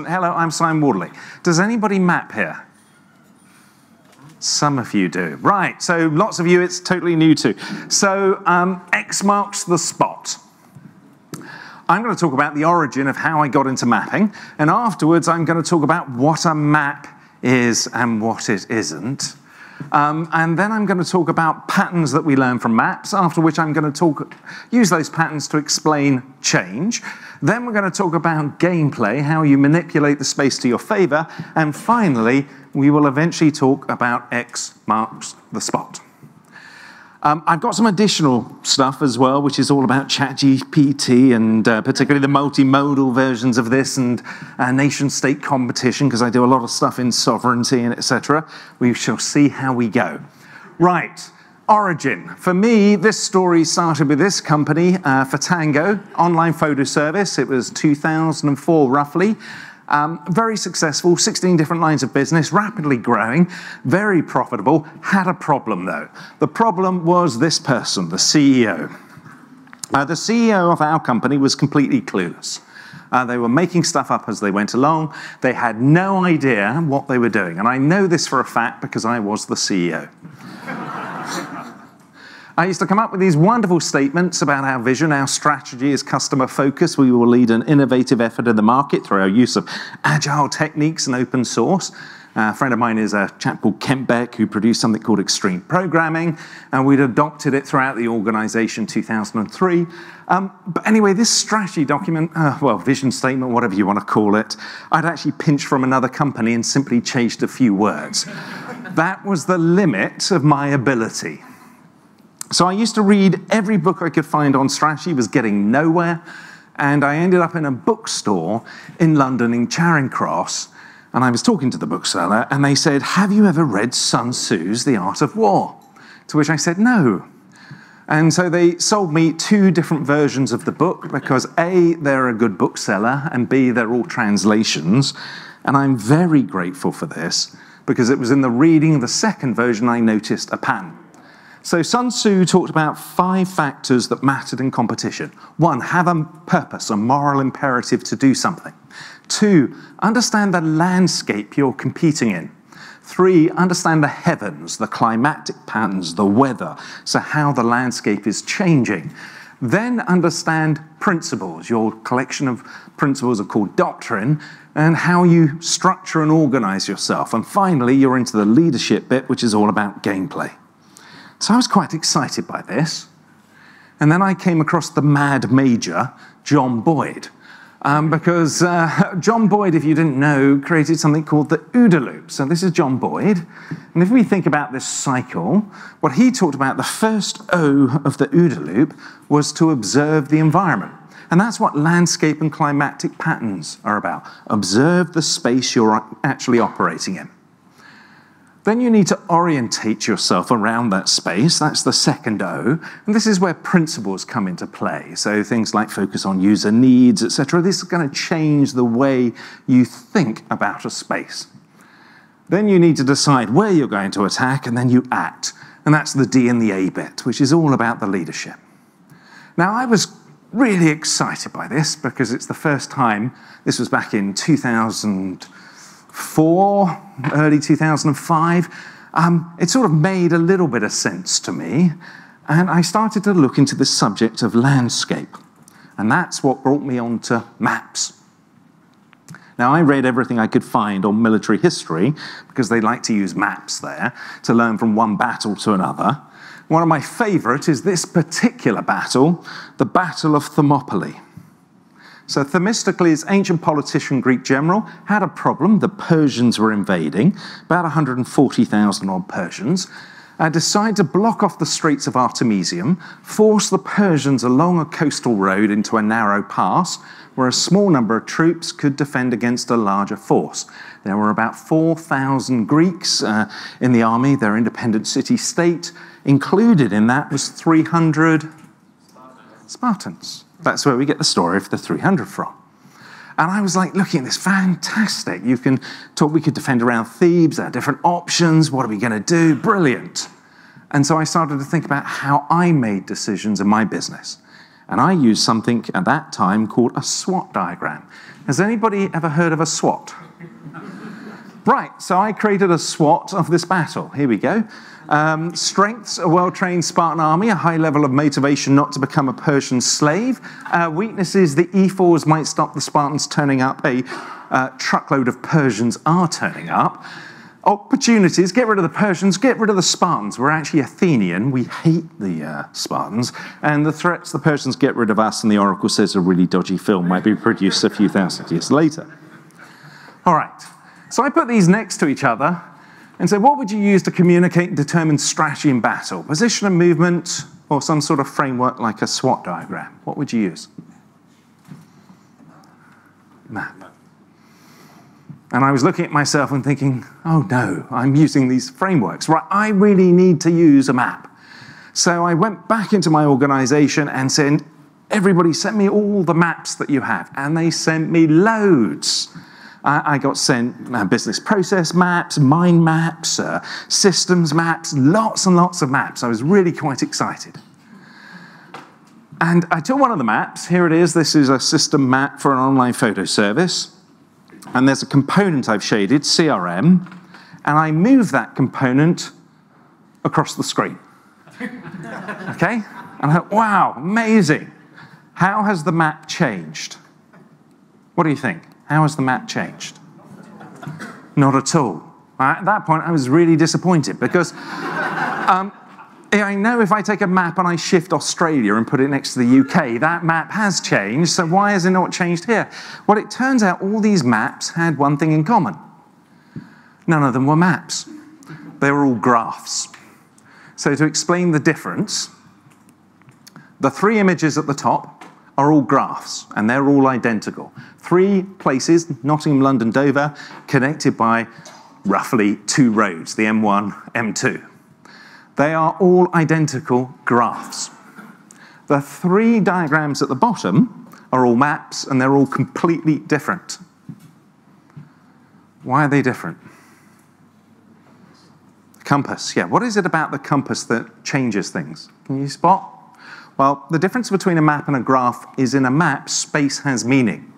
Hello, I'm Simon Wardley. Does anybody map here? Some of you do. Right, so lots of you it's totally new to. So X marks the spot. I'm going to talk about the origin of how I got into mapping, and afterwards I'm going to talk about what a map is and what it isn't. And then I'm going to talk about patterns that we learn from maps, after which I'm going to use those patterns to explain change. Then we're going to talk about gameplay, how you manipulate the space to your favor. And finally, we will eventually talk about X marks the spot. I've got some additional stuff as well, which is all about ChatGPT and particularly the multimodal versions of this and nation-state competition, because I do a lot of stuff in sovereignty and etc. We shall see how we go. Right, origin. For me, this story started with this company, for Tango, online photo service. It was 2004 roughly. Very successful, 16 different lines of business, rapidly growing, very profitable, had a problem though. The problem was this person, the CEO. The CEO of our company was completely clueless. They were making stuff up as they went along. They had no idea what they were doing. And I know this for a fact because I was the CEO. I used to come up with these wonderful statements about our vision. Our strategy is customer focused. We will lead an innovative effort in the market through our use of agile techniques and open source. A friend of mine is a chap called Ken who produced something called extreme programming, and we'd adopted it throughout the organization in 2003. But anyway, this strategy document, well, vision statement, whatever you want to call it, I'd actually pinched from another company and simply changed a few words. That was the limit of my ability. So I used to read every book I could find on strategy, was getting nowhere, and I ended up in a bookstore in London in Charing Cross, and I was talking to the bookseller, and they said, "Have you ever read Sun Tzu's The Art of War?" To which I said, "No." And so they sold me two different versions of the book, because A, they're a good bookseller, and B, they're all translations, and I'm very grateful for this, because it was in the reading of the second version I noticed a pattern. So Sun Tzu talked about 5 factors that mattered in competition. 1, have a purpose, a moral imperative to do something. 2, understand the landscape you're competing in. 3, understand the heavens, the climatic patterns, the weather, so how the landscape is changing. Then understand principles. Your collection of principles are called doctrine, and how you structure and organize yourself. And finally, you're into the leadership bit, which is all about gameplay. So I was quite excited by this. And then I came across the mad major, John Boyd. Because John Boyd, if you didn't know, created something called the OODA loop. So this is John Boyd. And if we think about this cycle, what he talked about, the first O of the OODA loop was to observe the environment. And that's what landscape and climatic patterns are about. Observe the space you're actually operating in. Then you need to orientate yourself around that space. That's the second O. And this is where principles come into play. So things like focus on user needs, etc. This is going to change the way you think about a space. Then you need to decide where you're going to attack, and then you act. And that's the D and the A bit, which is all about the leadership. Now, I was really excited by this because it's the first time, this was back in 2004, early 2005, it sort of made a little bit of sense to me, and I started to look into the subject of landscape, and that's what brought me on to maps. Now, I read everything I could find on military history, because they like to use maps there to learn from one battle to another. One of my favorite is this particular battle, the Battle of Thermopylae. So Themistocles, ancient politician, Greek general, had a problem. The Persians were invading, about 140,000 odd Persians, decided to block off the Straits of Artemisium, force the Persians along a coastal road into a narrow pass, where a small number of troops could defend against a larger force. There were about 4,000 Greeks in the army, their independent city-state. Included in that was 300 Spartans. That's where we get the story of the 300 from. And I was like looking at this, fantastic. You can talk, we could defend around Thebes, there are different options, what are we going to do? Brilliant. And so I started to think about how I made decisions in my business. And I used something at that time called a SWOT diagram. Has anybody ever heard of a SWOT? Right, so I created a SWOT of this battle. Here we go. Strengths, a well-trained Spartan army, a high level of motivation not to become a Persian slave. Weaknesses, the E4s might stop the Spartans turning up. A truckload of Persians are turning up. Opportunities, get rid of the Persians, get rid of the Spartans. We're actually Athenian, we hate the Spartans. And the threats, the Persians get rid of us, and the Oracle says a really dodgy film might be produced a few thousand years later. All right, so I put these next to each other and said, what would you use to communicate and determine strategy in battle? Position and movement, or some sort of framework like a SWOT diagram. What would you use? Map. And I was looking at myself and thinking, oh no, I'm using these frameworks. Right, I really need to use a map. So I went back into my organization and said, everybody send me all the maps that you have. And they sent me loads. I got sent business process maps, mind maps, systems maps, lots and lots of maps. I was really quite excited. And I took one of the maps. Here it is. This is a system map for an online photo service. And there's a component I've shaded, CRM, and I move that component across the screen. Okay? And I thought, wow, amazing. How has the map changed? What do you think? How has the map changed? Not at all. At that point, I was really disappointed because I know if I take a map and I shift Australia and put it next to the UK, that map has changed, so why has it not changed here? Well, it turns out all these maps had one thing in common. None of them were maps. They were all graphs. So to explain the difference, the three images at the top are all graphs, and they're all identical. 3 places, Nottingham, London, Dover, connected by roughly 2 roads, the M1, M2. They are all identical graphs. The 3 diagrams at the bottom are all maps, and they're all completely different. Why are they different? Compass, yeah. What is it about the compass that changes things? Can you spot? Well, the difference between a map and a graph is in a map, space has meaning,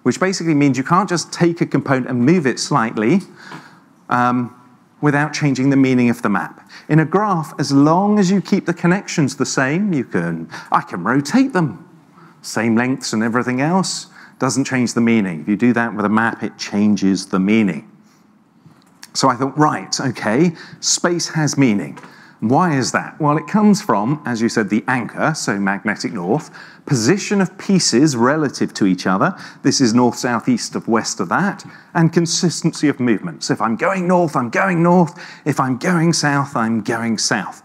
which basically means you can't just take a component and move it slightly without changing the meaning of the map. In a graph, as long as you keep the connections the same, I can rotate them. Same lengths and everything else, doesn't change the meaning. If you do that with a map, it changes the meaning. So I thought, right, okay, space has meaning. Why is that? Well, it comes from, as you said, the anchor, so magnetic north, position of pieces relative to each other. This is north, south, east of west of that, and consistency of movement. So if I'm going north, I'm going north. If I'm going south, I'm going south.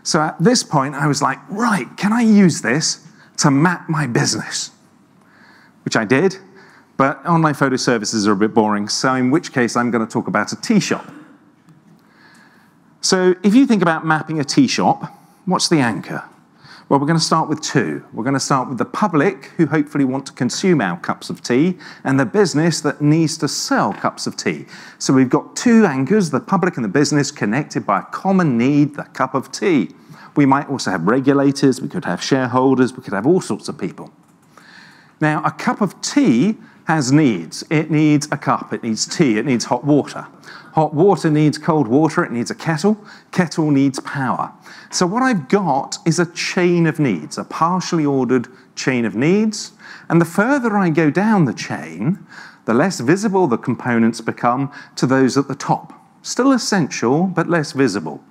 So at this point, I was like, right, can I use this to map my business? Which I did, but online photo services are a bit boring, so in which case I'm going to talk about a tea shop. So if you think about mapping a tea shop, what's the anchor? Well, we're going to start with 2. We're going to start with the public, who hopefully want to consume our cups of tea, and the business that needs to sell cups of tea. So we've got 2 anchors, the public and the business, connected by a common need, the cup of tea. We might also have regulators, we could have shareholders, we could have all sorts of people. Now, a cup of tea has needs. It needs a cup, it needs tea, it needs hot water. Hot water needs cold water, it needs a kettle. Kettle needs power. So what I've got is a chain of needs, a partially ordered chain of needs. And the further I go down the chain, the less visible the components become to those at the top. Still essential, but less visible.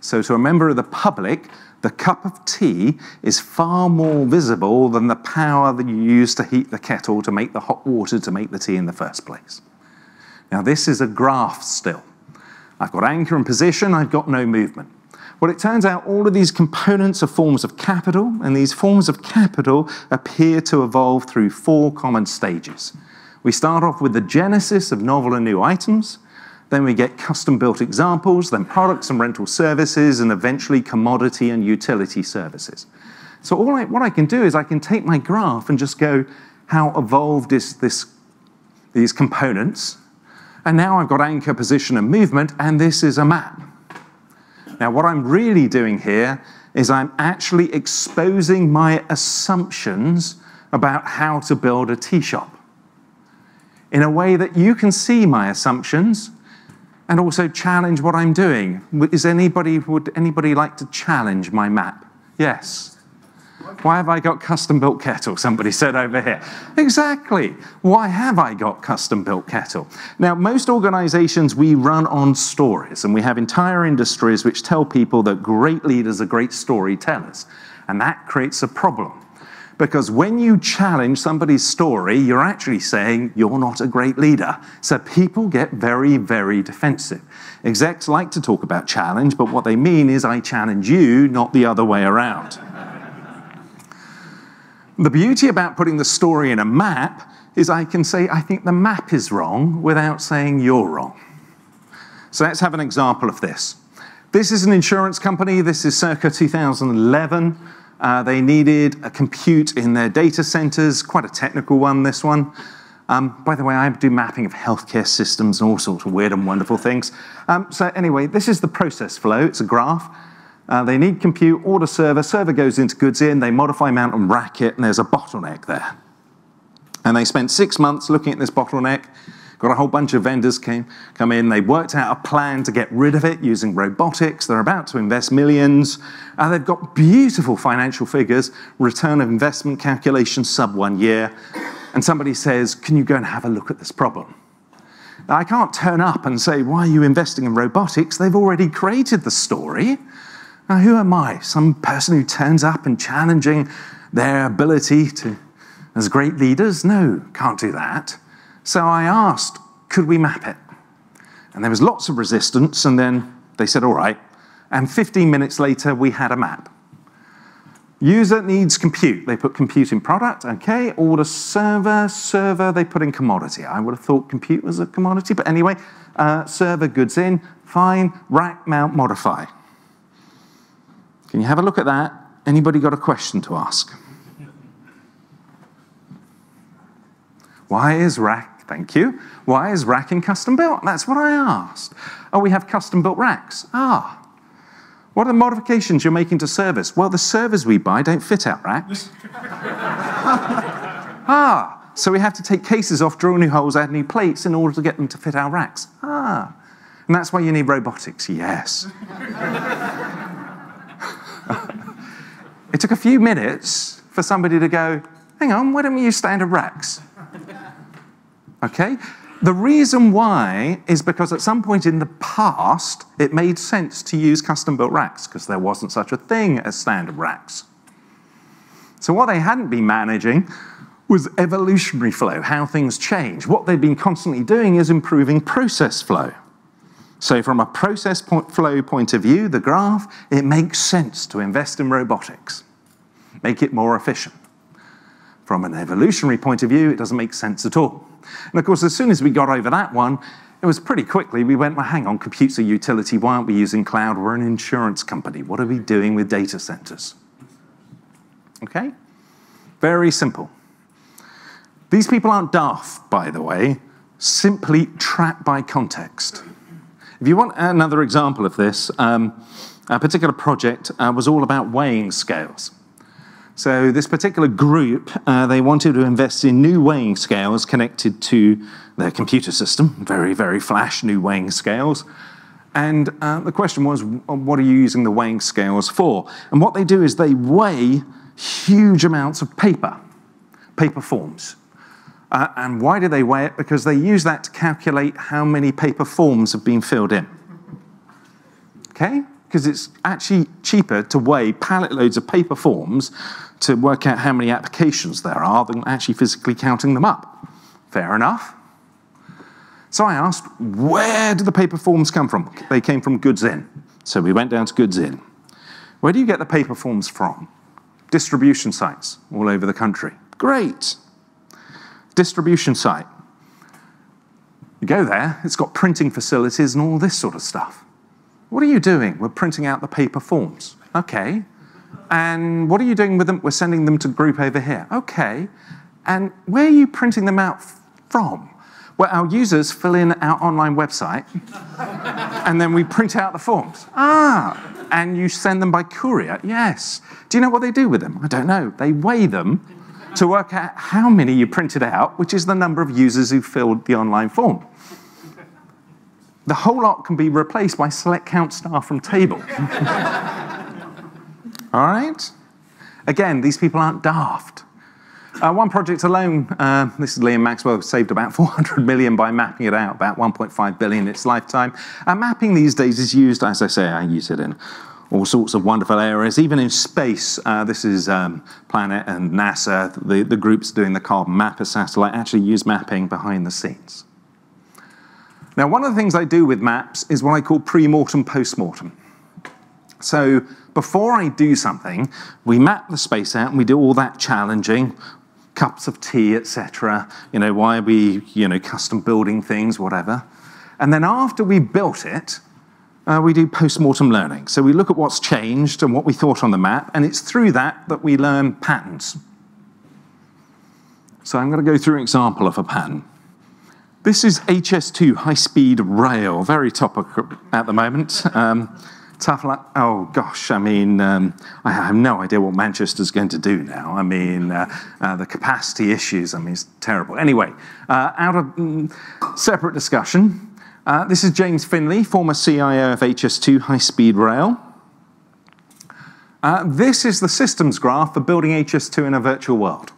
So to a member of the public, the cup of tea is far more visible than the power that you use to heat the kettle to make the hot water to make the tea in the first place. Now this is a graph still. I've got anchor and position, I've got no movement. Well, it turns out all of these components are forms of capital, and these forms of capital appear to evolve through 4 common stages. We start off with the genesis of novel and new items, then we get custom-built examples, then products and rental services, and eventually commodity and utility services. So what I can do is I can take my graph and just go, how evolved is these components? And now I've got anchor, position, and movement, and this is a map. Now, what I'm really doing here is I'm actually exposing my assumptions about how to build a tea shop. in a way that you can see my assumptions and also challenge what I'm doing. Would anybody like to challenge my map? Yes. Why have I got custom-built kettle? Somebody said over here. Exactly. Why have I got custom-built kettle? Now, most organizations, we run on stories, and we have entire industries which tell people that great leaders are great storytellers. And that creates a problem. Because when you challenge somebody's story, you're actually saying you're not a great leader. So people get very, very defensive. Execs like to talk about challenge, but what they mean is I challenge you, not the other way around. The beauty about putting the story in a map is I can say, I think the map is wrong without saying you're wrong. So let's have an example of this. This is an insurance company. This is circa 2011. They needed a compute in their data centers, quite a technical one, this one. By the way, I do mapping of healthcare systems and all sorts of weird and wonderful things. So anyway, this is the process flow. It's a graph. They need compute, order server goes into goods in, they modify, mount, and rack it, and there's a bottleneck there. And they spent 6 months looking at this bottleneck, got a whole bunch of vendors come in, they worked out a plan to get rid of it using robotics, they're about to invest millions, and they've got beautiful financial figures, return of investment calculation sub 1 year, and somebody says, can you go and have a look at this problem? Now, I can't turn up and say, why are you investing in robotics? They've already created the story. Now, who am I? Some person who turns up and challenging their ability as great leaders? No, can't do that. So I asked, could we map it? And there was lots of resistance, and then they said, all right. And 15 minutes later, we had a map. User needs compute. They put compute in product, okay. Order server, they put in commodity. I would have thought compute was a commodity, but anyway, server goods in, fine, rack, mount, modify. Can you have a look at that? Anybody got a question to ask? Why is rack, thank you. Why is racking custom built? That's what I asked. Oh, we have custom built racks. Ah. What are the modifications you're making to servers? Well, the servers we buy don't fit out racks. Ah. So we have to take cases off, drill new holes, add new plates in order to get them to fit our racks. Ah. And that's why you need robotics. Yes. It took a few minutes for somebody to go, hang on, why don't we use standard racks? Okay? The reason why is because at some point in the past, it made sense to use custom-built racks because there wasn't such a thing as standard racks. So what they hadn't been managing was evolutionary flow, how things change. What they've been constantly doing is improving process flow. So from a process flow point of view, the graph, it makes sense to invest in robotics, make it more efficient. From an evolutionary point of view, it doesn't make sense at all. And of course, as soon as we got over that one, it was pretty quickly, we went, well, hang on, compute's a utility, why aren't we using cloud? We're an insurance company. What are we doing with data centers? Okay? Very simple. These people aren't daft, by the way, simply trapped by context. If you want another example of this, a particular project was all about weighing scales. So this particular group, they wanted to invest in new weighing scales connected to their computer system, very, very flash new weighing scales. And the question was, what are you using the weighing scales for? And what they do is they weigh huge amounts of paper forms. And why do they weigh it? Because they use that to calculate how many paper forms have been filled in. Okay? Because it's actually cheaper to weigh pallet loads of paper forms to work out how many applications there are than actually physically counting them up. Fair enough. So I asked, where do the paper forms come from? They came from goods in. So we went down to goods in. Where do you get the paper forms from? Distribution sites all over the country. Great. Distribution site. You go there, it's got printing facilities and all this sort of stuff. What are you doing? We're printing out the paper forms. Okay. And what are you doing with them? We're sending them to group over here. Okay. And where are you printing them out from? Well, our users fill in our online website, and then we print out the forms. Ah, and you send them by courier? Yes. Do you know what they do with them? I don't know. They weigh them, to work out how many you printed out, which is the number of users who filled the online form. The whole lot can be replaced by select count star from table. All right? Again, these people aren't daft. One project alone, this is Liam Maxwell, saved about 400 million by mapping it out, about 1.5 billion in its lifetime. Mapping these days is used, as I say, I use it in all sorts of wonderful areas, even in space. This is Planet and NASA, the groups doing the carbon mapper satellite, actually use mapping behind the scenes. Now, one of the things I do with maps is what I call pre-mortem, post-mortem. So before I do something, we map the space out and we do all that challenging, cups of tea, etc. Why are we, custom building things, whatever. And then after we built it, we do post-mortem learning. So we look at what's changed and what we thought on the map, and it's through that that we learn patterns. So I'm going to go through an example of a pattern. This is HS2, high-speed rail, very topical at the moment. Tough luck. Oh gosh, I have no idea what Manchester's going to do now. The capacity issues, it's terrible. Anyway, out of separate discussion, this is James Finley, former CIO of HS2 high-speed rail. This is the systems graph for building HS2 in a virtual world.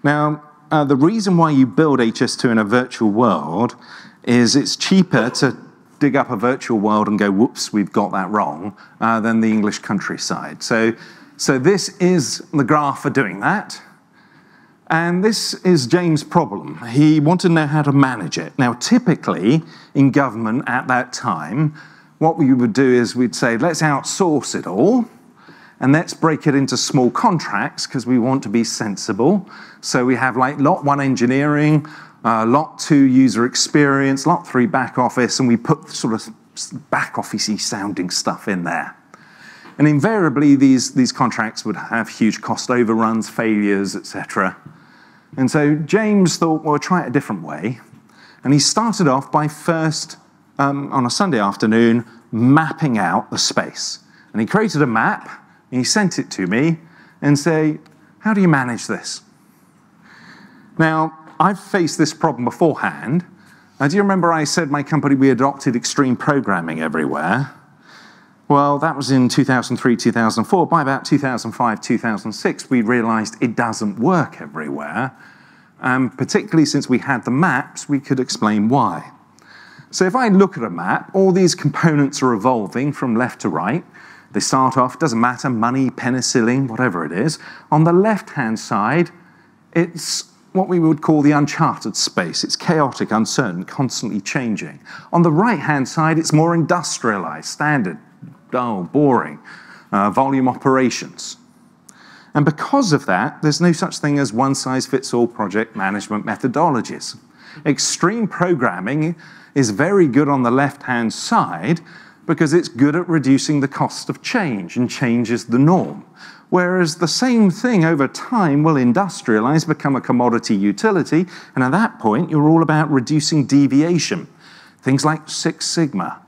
Now, the reason why you build HS2 in a virtual world is it's cheaper to dig up a virtual world and go, whoops, we've got that wrong, than the English countryside. So this is the graph for doing that. And this is James' problem. He wanted to know how to manage it. Now, typically, in government at that time, what we would do is we'd say, let's outsource it all, and let's break it into small contracts, because we want to be sensible. So we have like lot 1 engineering, lot 2 user experience, lot 3 back office, and we put sort of back office-y sounding stuff in there. And invariably, these contracts would have huge cost overruns, failures, etc. And so James thought, well, we'll try it a different way. And he started off by first, on a Sunday afternoon, mapping out the space. And he created a map, and he sent it to me, and said, how do you manage this? Now, I've faced this problem beforehand. Do you remember I said my company, we adopted extreme programming everywhere? Well, that was in 2003, 2004. By about 2005, 2006, we realized it doesn't work everywhere. Particularly since we had the maps, we could explain why. So if I look at a map, all these components are evolving from left to right. They start off, doesn't matter, money, penicillin, whatever it is. On the left-hand side, it's what we would call the uncharted space. It's chaotic, uncertain, constantly changing. On the right-hand side, it's more industrialized, standard, dull, boring, volume operations. And because of that, there's no such thing as one-size-fits-all project management methodologies. Extreme programming is very good on the left-hand side because it's good at reducing the cost of change and changes the norm. Whereas the same thing over time will industrialize, become a commodity utility, and at that point, you're all about reducing deviation. Things like Six Sigma,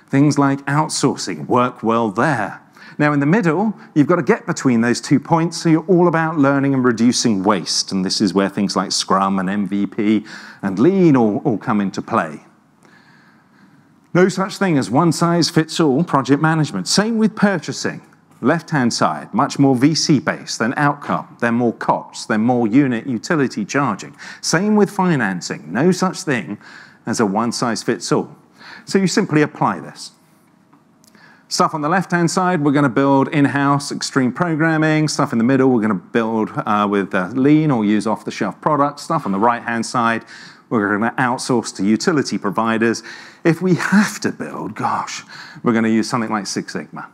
things like outsourcing work well there. Now, in the middle, you've got to get between those 2 points, so you're all about learning and reducing waste, and this is where things like Scrum and MVP and Lean all come into play. No such thing as one-size-fits-all project management. Same with purchasing. Left-hand side, much more VC-based than outcome. They're more COPS, they're more unit utility charging. Same with financing. No such thing as a one-size-fits-all. So you simply apply this. Stuff on the left-hand side, we're going to build in-house extreme programming. Stuff in the middle, we're going to build with Lean or use off-the-shelf products. Stuff on the right-hand side, we're going to outsource to utility providers. If we have to build, gosh, we're going to use something like Six Sigma.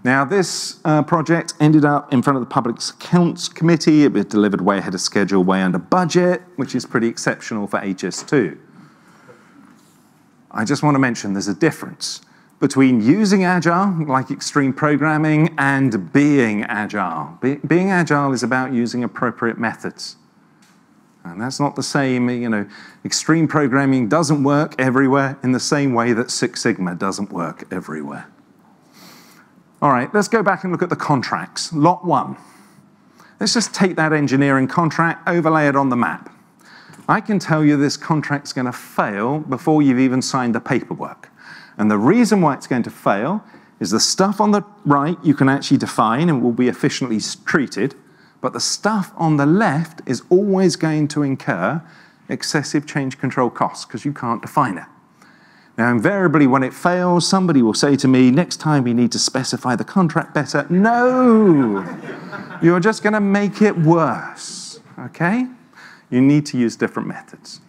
Now, this project ended up in front of the Public Accounts Committee. It was delivered way ahead of schedule, way under budget, which is pretty exceptional for HS2. I just want to mention there's a difference between using Agile, like extreme programming, and being Agile. Being Agile is about using appropriate methods. And that's not the same, extreme programming doesn't work everywhere in the same way that Six Sigma doesn't work everywhere. All right, let's go back and look at the contracts. Lot 1. let's just take that engineering contract, overlay it on the map. I can tell you this contract's going to fail before you've even signed the paperwork. And the reason why it's going to fail is the stuff on the right you can actually define and will be efficiently treated, but the stuff on the left is always going to incur excessive change control costs because you can't define it. Now, invariably, when it fails, somebody will say to me, next time you need to specify the contract better. No! You're just going to make it worse, okay? You need to use different methods.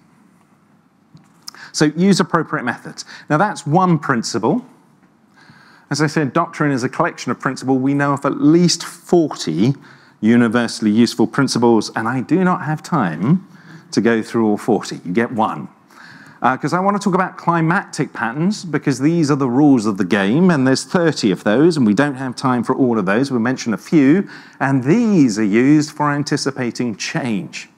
So use appropriate methods. Now, that's one principle. As I said, doctrine is a collection of principles. We know of at least 40 universally useful principles, and I do not have time to go through all 40. You get one. Because I want to talk about climatic patterns, because these are the rules of the game, and there's 30 of those, and we don't have time for all of those. We'll mention a few, and these are used for anticipating change.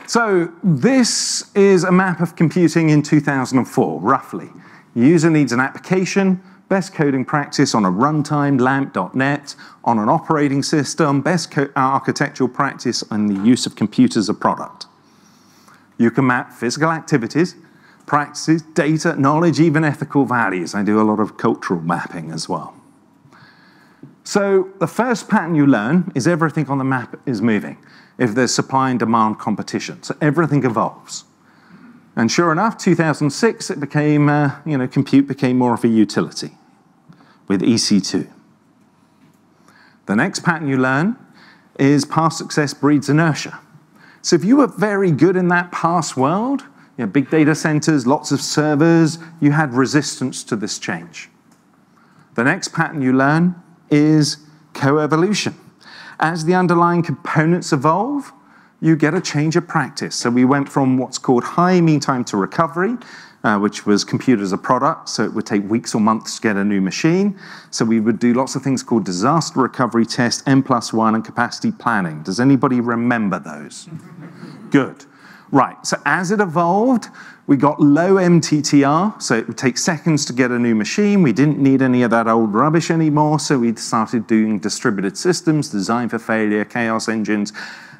So this is a map of computing in 2004, roughly. User needs an application, best coding practice on a runtime, lamp.net, on an operating system, best architectural practice on the use of computers as a product. You can map physical activities, practices, data, knowledge, even ethical values. I do a lot of cultural mapping as well. So the first pattern you learn is everything on the map is moving if there's supply and demand competition. So everything evolves. And sure enough, 2006, it became, compute became more of a utility with EC2. The next pattern you learn is past success breeds inertia. So if you were very good in that past world, big data centers, lots of servers, you had resistance to this change. The next pattern you learn is coevolution. As the underlying components evolve, you get a change of practice. So we went from what's called high mean time to recovery, which was compute as a product, so it would take weeks or months to get a new machine. So we would do lots of things called disaster recovery test, N+1, and capacity planning. Does anybody remember those? Good. Right, so as it evolved, we got low MTTR, so it would take seconds to get a new machine. We didn't need any of that old rubbish anymore, so we started doing distributed systems, design for failure, chaos engines,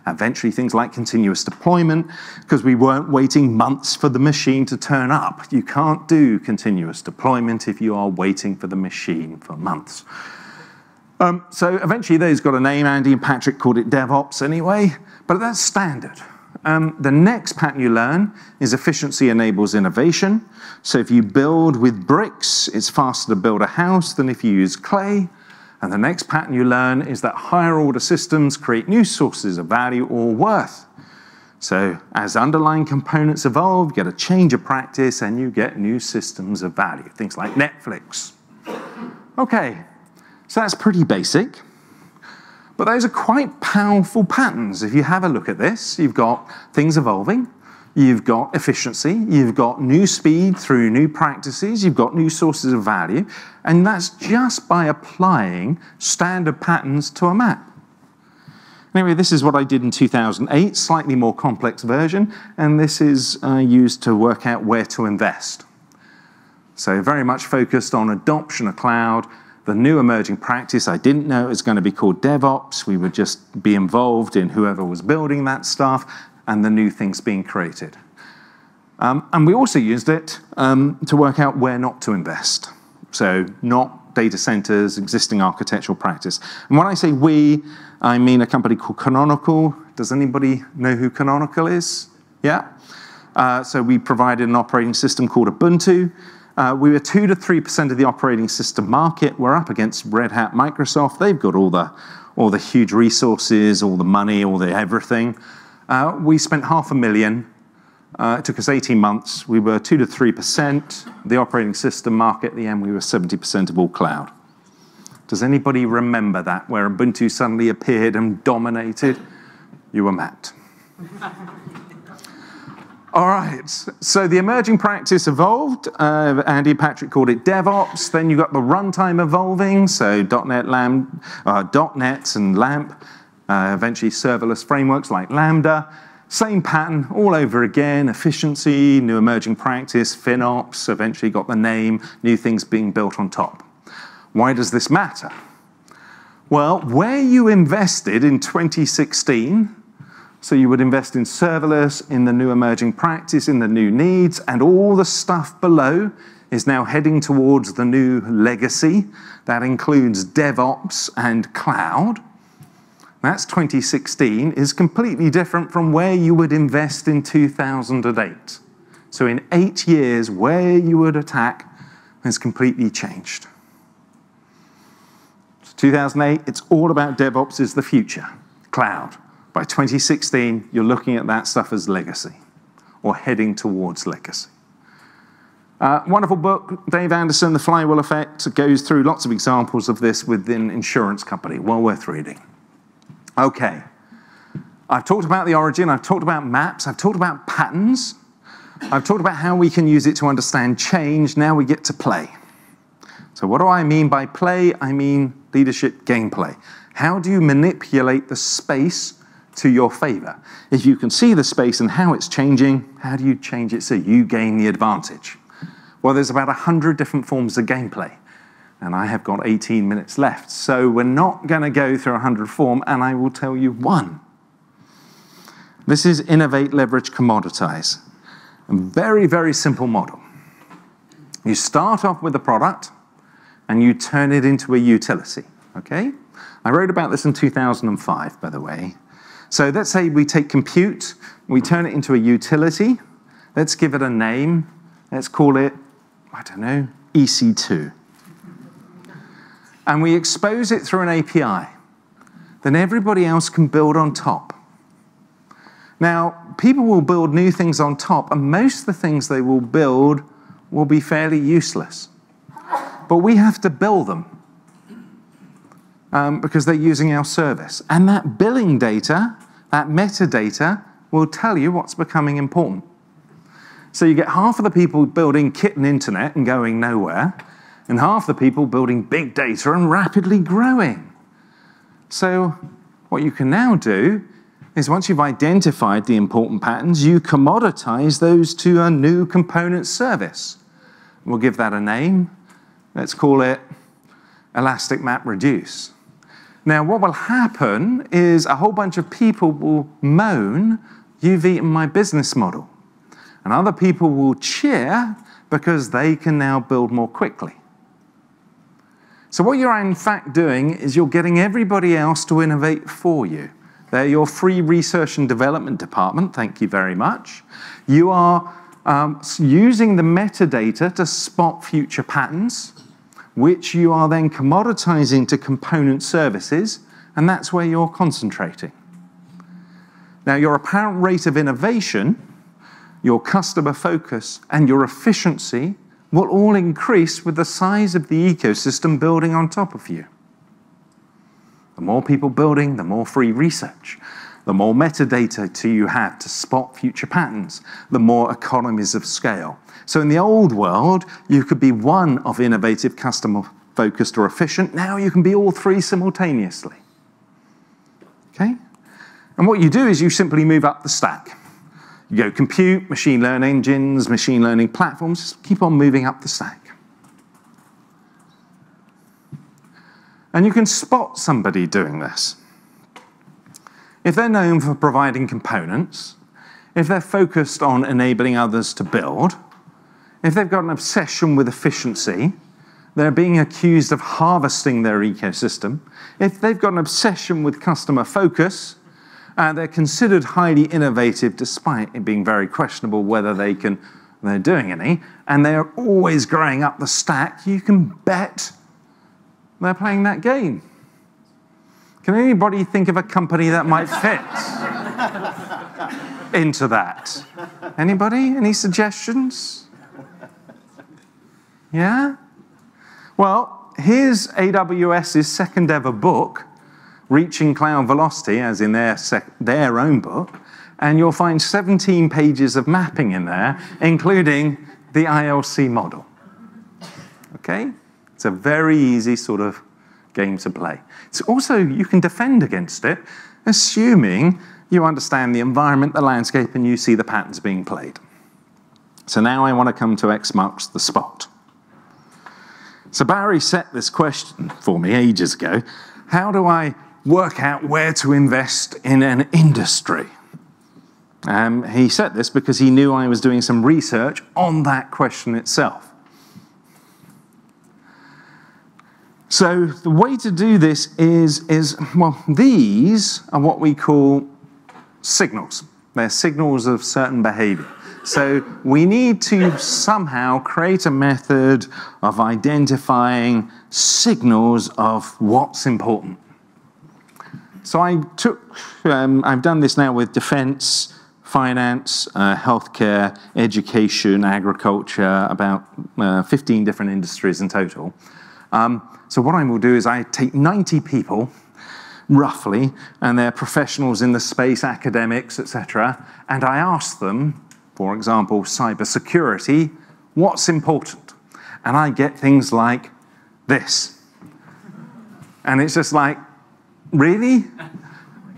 eventually things like continuous deployment, because we weren't waiting months for the machine to turn up. You can't do continuous deployment if you are waiting for the machine for months. So eventually those got a name. Andy and Patrick called it DevOps anyway, but that's standard. The next pattern you learn is efficiency enables innovation. So if you build with bricks, it's faster to build a house than if you use clay. And the next pattern you learn is that higher order systems create new sources of value or worth. So as underlying components evolve, you get a change of practice and you get new systems of value, things like Netflix. Okay, so that's pretty basic. But those are quite powerful patterns. If you have a look at this, you've got things evolving, you've got efficiency, you've got new speed through new practices, you've got new sources of value, and that's just by applying standard patterns to a map. Anyway, this is what I did in 2008, slightly more complex version, and this is used to work out where to invest. So very much focused on adoption of cloud. The new emerging practice, I didn't know it was going to be called DevOps. We would just be involved in whoever was building that stuff and the new things being created. And we also used it to work out where not to invest. So not data centers, existing architectural practice. And when I say we, I mean a company called Canonical. Does anybody know who Canonical is? Yeah? So we provided an operating system called Ubuntu. We were 2 to 3% of the operating system market. We're up against Red Hat, Microsoft. They've got all the huge resources, all the money, all the everything. We spent $500,000. It took us 18 months. We were 2 to 3%. The operating system market, at the end, we were 70% of all cloud. Does anybody remember that, where Ubuntu suddenly appeared and dominated? You were Matt. All right, so the emerging practice evolved. Andy and Patrick called it DevOps. Then you got the runtime evolving, so .NET and LAMP, eventually serverless frameworks like Lambda. Same pattern all over again, efficiency, new emerging practice, FinOps, eventually got the name, new things being built on top. Why does this matter? Well, where you invested in 2016, so you would invest in serverless, in the new emerging practice, in the new needs, and all the stuff below is now heading towards the new legacy. That includes DevOps and cloud. That's 2016, is completely different from where you would invest in 2008. So in 8 years, where you would attack has completely changed. 2008, it's all about DevOps is the future, cloud. By 2016, you're looking at that stuff as legacy, or heading towards legacy. Wonderful book, Dave Anderson, The Flywheel Effect, goes through lots of examples of this within insurance company, well worth reading. Okay, I've talked about the origin, I've talked about maps, I've talked about patterns, I've talked about how we can use it to understand change, now we get to play. So what do I mean by play? I mean leadership gameplay. How do you manipulate the space to your favor? If you can see the space and how it's changing, how do you change it so you gain the advantage? Well, there's about 100 different forms of gameplay, and I have got 18 minutes left. So we're not going to go through 100 forms, and I will tell you one. This is innovate, leverage, commoditize. A very, very simple model. You start off with a product, and you turn it into a utility, okay? I wrote about this in 2005, by the way. So let's say we take compute, we turn it into a utility. Let's give it a name. Let's call it, I don't know, EC2. And we expose it through an API. Then everybody else can build on top. Now, people will build new things on top, and most of the things they will build will be fairly useless. But we have to bill them because they're using our service. And that billing data, that metadata, will tell you what's becoming important. So you get half of the people building kit and internet and going nowhere, and half the people building big data and rapidly growing. So what you can now do is once you've identified the important patterns, you commoditize those to a new component service. We'll give that a name. Let's call it Elastic Map Reduce. Now what will happen is a whole bunch of people will moan, "You've eaten my business model." And other people will cheer because they can now build more quickly. So what you're in fact doing is you're getting everybody else to innovate for you. They're your free research and development department, thank you very much. You are using the metadata to spot future patterns, which you are then commoditizing to component services, and that's where you're concentrating. Now, your apparent rate of innovation, your customer focus, and your efficiency will all increase with the size of the ecosystem building on top of you. The more people building, the more free research. The more metadata you have to spot future patterns, the more economies of scale. So in the old world, you could be one of innovative, customer-focused, or efficient. Now you can be all three simultaneously. Okay? And what you do is you simply move up the stack. You go compute, machine learning engines, machine learning platforms, just keep on moving up the stack. And you can spot somebody doing this. If they're known for providing components, if they're focused on enabling others to build, if they've got an obsession with efficiency, they're being accused of harvesting their ecosystem, if they've got an obsession with customer focus, they're considered highly innovative despite it being very questionable whether they're doing any, and they're always growing up the stack, you can bet they're playing that game. Can anybody think of a company that might fit into that? Anybody? Any suggestions? Yeah? Well, here's AWS's second ever book, Reaching Cloud Velocity, as in their own book, and you'll find 17 pages of mapping in there, including the ILC model. Okay? It's a very easy sort of game to play. It's also, you can defend against it, assuming you understand the environment, the landscape, and you see the patterns being played. So now I want to come to X marks the spot. So Barry set this question for me ages ago. how do I work out where to invest in an industry? He said this because he knew I was doing some research on that question itself. So the way to do this is, well, these are what we call signals. They're signals of certain behavior. So we need to somehow create a method of identifying signals of what's important. So I've done this now with defense, finance, healthcare, education, agriculture, about 15 different industries in total. So what I will do is I take 90 people, roughly, and they're professionals in the space, academics, etc., and I ask them, for example, cybersecurity, what's important? And I get things like this. And it's just like, really?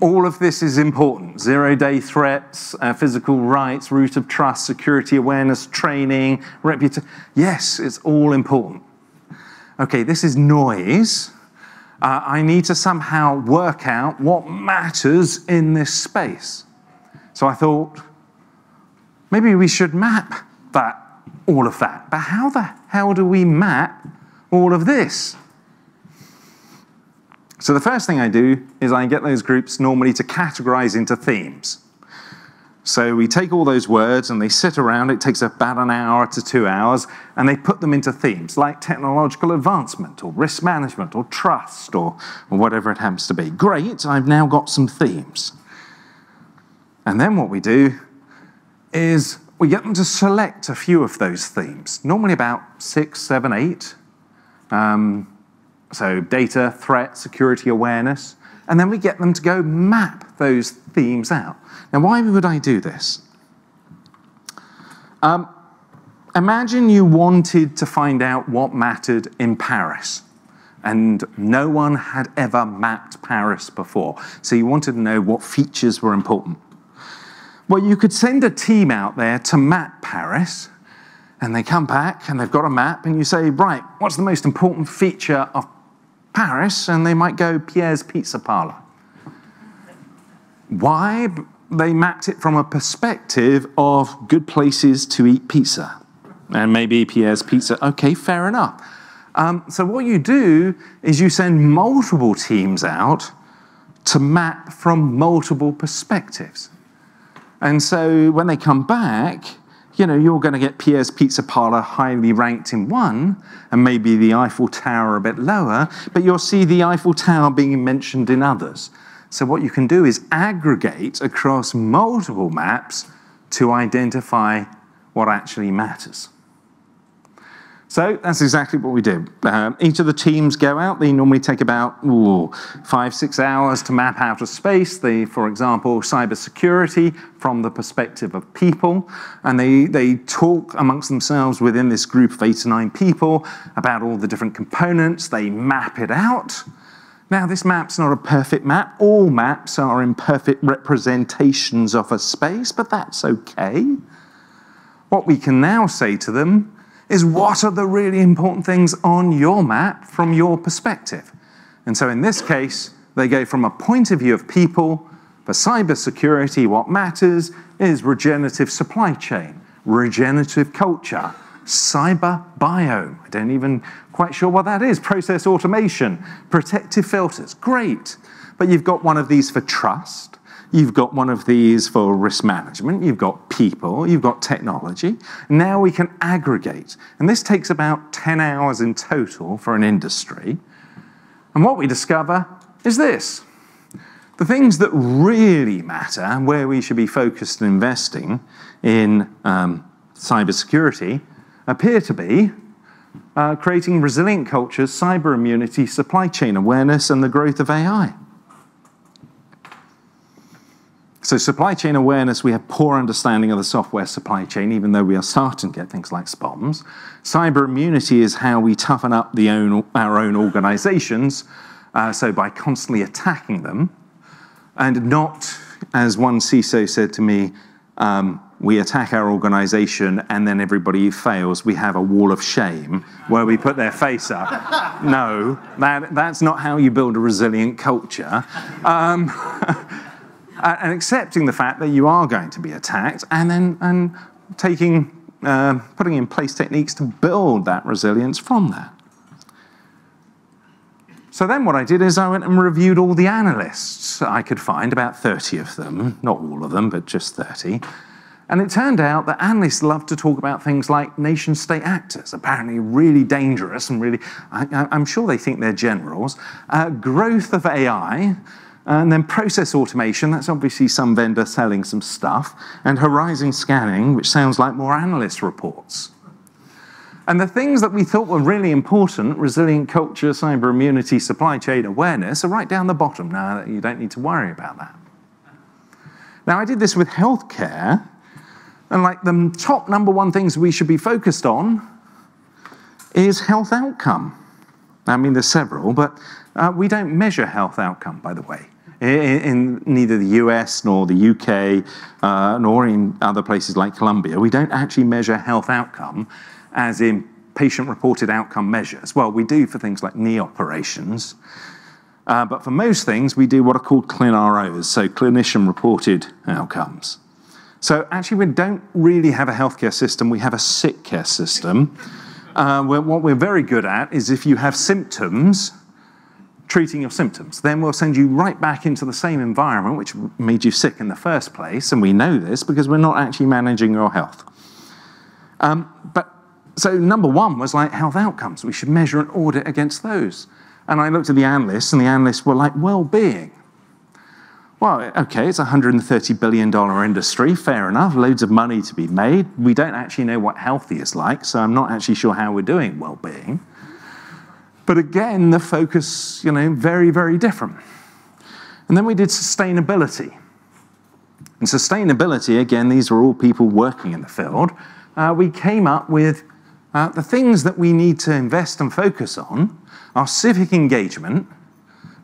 All of this is important. Zero-day threats, physical rights, root of trust, security awareness, training, reputation. Yes, it's all important. Okay, this is noise. I need to somehow work out what matters in this space. So I thought, maybe we should map all of that. But how the hell do we map all of this? So the first thing I do is I get those groups normally to categorize into themes. So we take all those words and they sit around, it takes about an hour to 2 hours, and they put them into themes like technological advancement or risk management or trust or whatever it happens to be. Great, I've now got some themes. And then what we do is we get them to select a few of those themes, normally about 6, 7, 8. So data, threat, security awareness, and then we get them to go map those themes out. Now, why would I do this? Imagine you wanted to find out what mattered in Paris, and no one had ever mapped Paris before, so you wanted to know what features were important. Well, you could send a team out there to map Paris, and they come back and they've got a map, and you say, right, what's the most important feature of Paris? And they might go Pierre's Pizza Parlor. Why? They mapped it from a perspective of good places to eat pizza. And maybe Pierre's Pizza, okay, fair enough. So what you do is you send multiple teams out to map from multiple perspectives. And so when they come back, you know, you're going to get Pierre's Pizza Parlor highly ranked in one, and maybe the Eiffel Tower a bit lower, but you'll see the Eiffel Tower being mentioned in others. So what you can do is aggregate across multiple maps to identify what actually matters. So that's exactly what we do. Each of the teams go out. They normally take about 5, 6 hours to map out a space. They, for example, cybersecurity from the perspective of people. And they talk amongst themselves within this group of 8 to 9 people about all the different components. They map it out. Now, this map's not a perfect map. All maps are imperfect representations of a space, but that's okay. What we can now say to them is, what are the really important things on your map from your perspective? And so in this case, they go from a point of view of people. For cybersecurity, what matters is regenerative supply chain, regenerative culture, cyber biome. I don't even quite sure what that is. Process automation, protective filters, great. But you've got one of these for trust. You've got one of these for risk management. You've got people. You've got technology. Now we can aggregate. And this takes about 10 hours in total for an industry. And what we discover is this. The things that really matter and where we should be focused and investing in cybersecurity appear to be creating resilient cultures, cyber immunity, supply chain awareness, and the growth of AI. So supply chain awareness, we have poor understanding of the software supply chain, even though we are starting to get things like SPOMs. Cyber immunity is how we toughen up our own organizations, so by constantly attacking them, and not, as one CISO said to me, we attack our organization, and then everybody who fails, we have a wall of shame where we put their face up. No, that's not how you build a resilient culture. And accepting the fact that you are going to be attacked, and then putting in place techniques to build that resilience from that. So then what I did is I went and reviewed all the analysts I could find, about 30 of them, not all of them, but just 30. And it turned out that analysts love to talk about things like nation-state actors, apparently really dangerous and really, I'm sure they think they're generals, growth of AI, and then process automation, that's obviously some vendor selling some stuff, and horizon scanning, which sounds like more analyst reports. And the things that we thought were really important, resilient culture, cyber immunity, supply chain awareness, are right down the bottom. Now, you don't need to worry about that. Now, I did this with healthcare, and like the top #1 things we should be focused on is health outcome. I mean, there's several, but we don't measure health outcome, by the way, in neither the US nor the UK, nor in other places like Colombia. We don't actually measure health outcome as in patient-reported outcome measures. Well, we do for things like knee operations, but for most things, we do what are called ClinROs, so clinician-reported outcomes. So actually, we don't really have a healthcare system, we have a sick care system. What we're very good at is if you have symptoms, treating your symptoms. Then we'll send you right back into the same environment which made you sick in the first place, and we know this because we're not actually managing your health. So #1 was like health outcomes. We should measure and audit against those. And I looked at the analysts, and the analysts were like, well-being. Well, okay, it's a $130 billion industry, fair enough, loads of money to be made. We don't actually know what healthy is like, so I'm not actually sure how we're doing well-being. But again, the focus, very, very different. And then we did sustainability. And sustainability, again, these are all people working in the field. We came up with the things that we need to invest and focus on are civic engagement,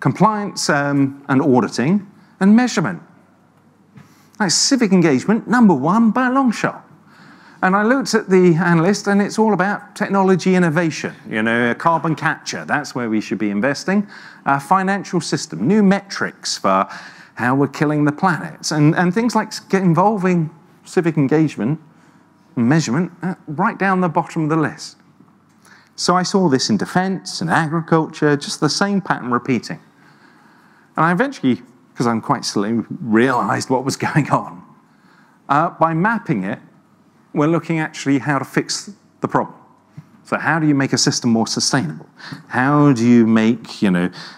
compliance and auditing, and measurement. Like civic engagement, #1 by a long shot. And I looked at the analyst, and it's all about technology innovation, carbon capture, that's where we should be investing. Financial system, new metrics for how we're killing the planet, and things like involving civic engagement, measurement, right down the bottom of the list. So I saw this in defense and agriculture, just the same pattern repeating. And I eventually, because I'm quite silly, realized what was going on. By mapping it, we're looking actually how to fix the problem. So how do you make a system more sustainable? How do you make,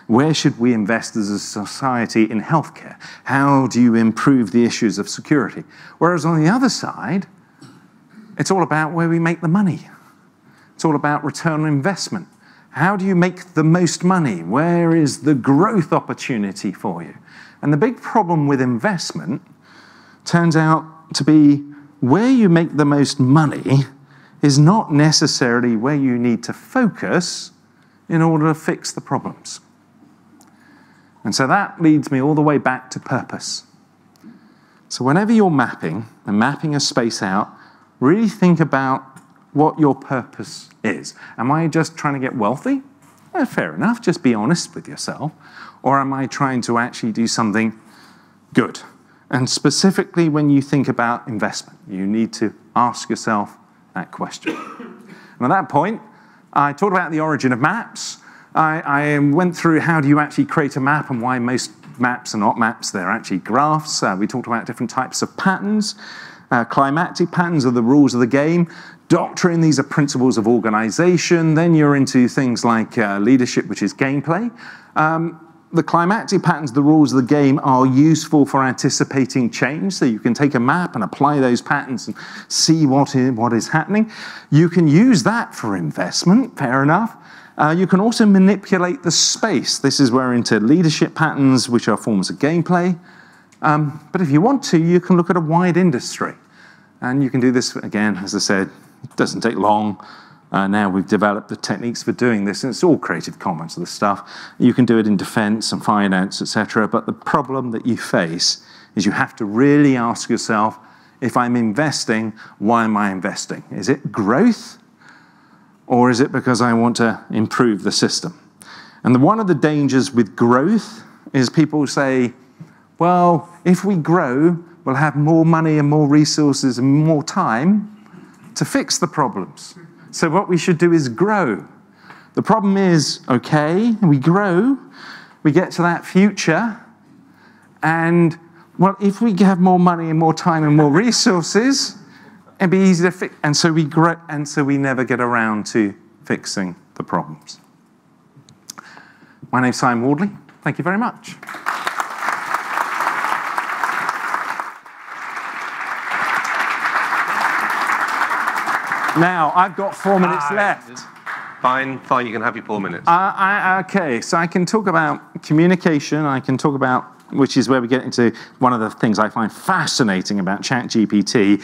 where should we invest as a society in healthcare? How do you improve the issues of security? Whereas on the other side, it's all about where we make the money. It's all about return on investment. How do you make the most money? Where is the growth opportunity for you? And the big problem with investment turns out to be where you make the most money is not necessarily where you need to focus in order to fix the problems. And so that leads me all the way back to purpose. So whenever you're mapping and mapping a space out, really think about what your purpose is. Am I just trying to get wealthy? Fair enough, just be honest with yourself. Or am I trying to actually do something good? And specifically when you think about investment, you need to ask yourself that question. And at that point, I talked about the origin of maps. I went through how do you actually create a map and why most maps are not maps, they're actually graphs. We talked about different types of patterns. Climatic patterns are the rules of the game. Doctrine, these are principles of organization. Then you're into things like leadership, which is gameplay. The climatic patterns, the rules of the game, are useful for anticipating change. So you can take a map and apply those patterns and see what is happening. You can use that for investment, fair enough. You can also manipulate the space. This is where we're into leadership patterns, which are forms of gameplay. But if you want to, you can look at a wide industry. And you can do this, again, as I said, it doesn't take long. Now we've developed the techniques for doing this, and it's all Creative Commons, this stuff. You can do it in defense and finance, etc. But the problem that you face is you have to really ask yourself, If I'm investing, why am I investing? Is it growth, or is it because I want to improve the system? And one of the dangers with growth is people say, well, if we grow, we'll have more money and more resources and more time to fix the problems. So what we should do is grow. The problem is, okay, we grow, we get to that future, and well, if we have more money and more time and more resources, it'd be easy to fix. And so we grow, and so we never get around to fixing the problems. My name's Simon Wardley. Thank you very much. Now, I've got 4 minutes left. Fine, you can have your 4 minutes. Okay, so I can talk about communication, I can talk about, which is where we get into one of the things I find fascinating about ChatGPT,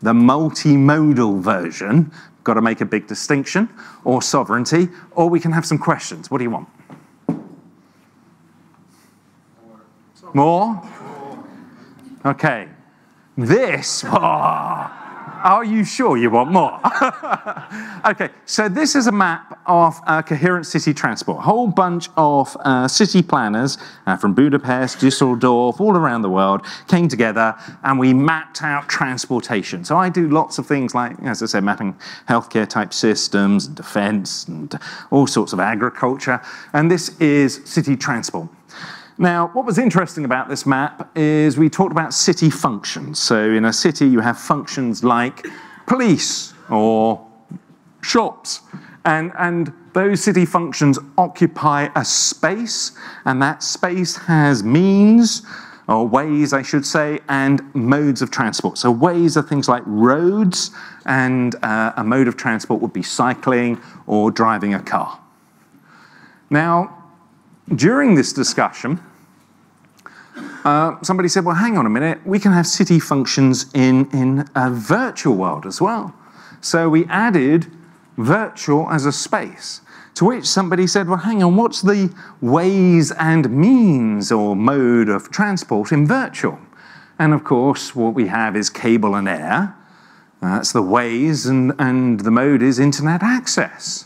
the multimodal version. Got to make a big distinction, or sovereignty, or we can have some questions. What do you want? More? Okay. This, are you sure you want more? Okay, so this is a map of coherent city transport. A whole bunch of city planners from Budapest, Düsseldorf, all around the world came together and we mapped out transportation. So I do lots of things like, as I said, mapping healthcare type systems, defense, and all sorts of agriculture. And this is city transport. Now, what was interesting about this map is we talked about city functions. So in a city, you have functions like police or shops. And those city functions occupy a space, and that space has means, or ways, I should say, and modes of transport. So ways are things like roads, and a mode of transport would be cycling or driving a car. Now, during this discussion, somebody said, well, hang on a minute, we can have city functions in a virtual world as well. So we added virtual as a space, to which somebody said, well, hang on, what's the ways and means or mode of transport in virtual? And of course, what we have is cable and air. That's the ways, and the mode is internet access.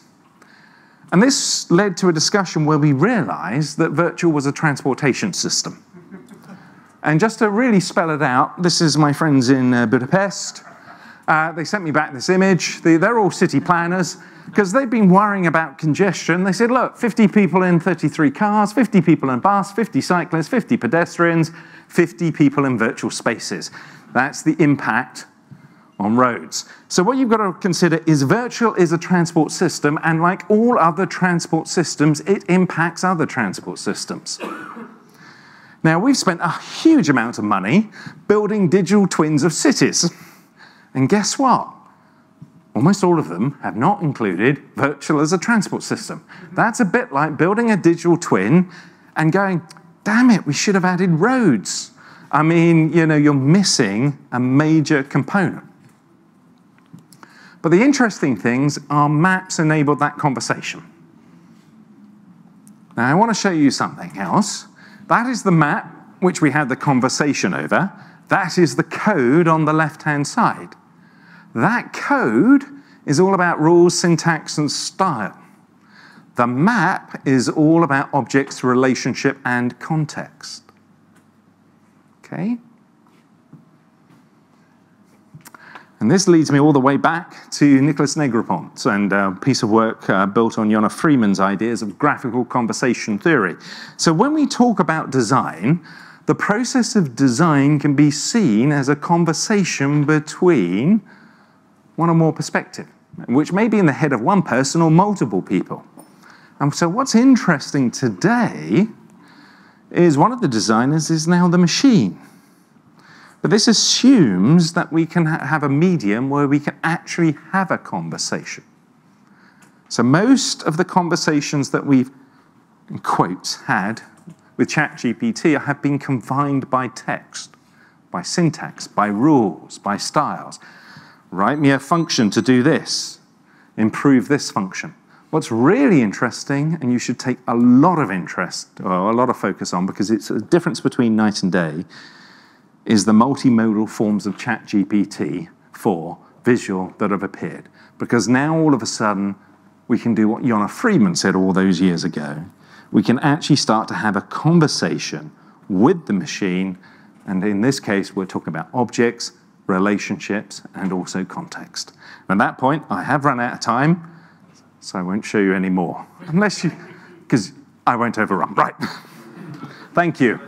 And this led to a discussion where we realized that virtual was a transportation system. And just to really spell it out, this is my friends in Budapest. They sent me back this image. They're all city planners because they've been worrying about congestion. They said, look, 50 people in 33 cars, 50 people in bus, 50 cyclists, 50 pedestrians, 50 people in virtual spaces. That's the impact on roads. So what you've got to consider is virtual is a transport system, and like all other transport systems, it impacts other transport systems. Now, we've spent a huge amount of money building digital twins of cities. And guess what? Almost all of them have not included virtual as a transport system. That's a bit like building a digital twin and going, damn it, we should have added roads. I mean, you know, you're missing a major component. But the interesting things are maps enabled that conversation. Now, I want to show you something else. That is the map which we had the conversation over. That is the code on the left-hand side. That code is all about rules, syntax, and style. The map is all about objects, relationship, and context. Okay? And this leads me all the way back to Nicholas Negroponte and a piece of work built on Jonna Freeman's ideas of graphical conversation theory. So when we talk about design, the process of design can be seen as a conversation between one or more perspectives, which may be in the head of one person or multiple people. And so what's interesting today is one of the designers is now the machine. But this assumes that we can have a medium where we can actually have a conversation. So most of the conversations that we've, in quotes, had with ChatGPT have been confined by text, by syntax, by rules, by styles. Write me a function to do this, improve this function. What's really interesting, and you should take a lot of interest, or a lot of focus on, because it's a difference between night and day, is the multimodal forms of ChatGPT for visual that have appeared. Because now all of a sudden, we can do what Jonna Friedman said all those years ago. We can actually start to have a conversation with the machine, and in this case, we're talking about objects, relationships, and also context. And at that point, I have run out of time, so I won't show you any more. Unless you, because I won't overrun. Right. Thank you.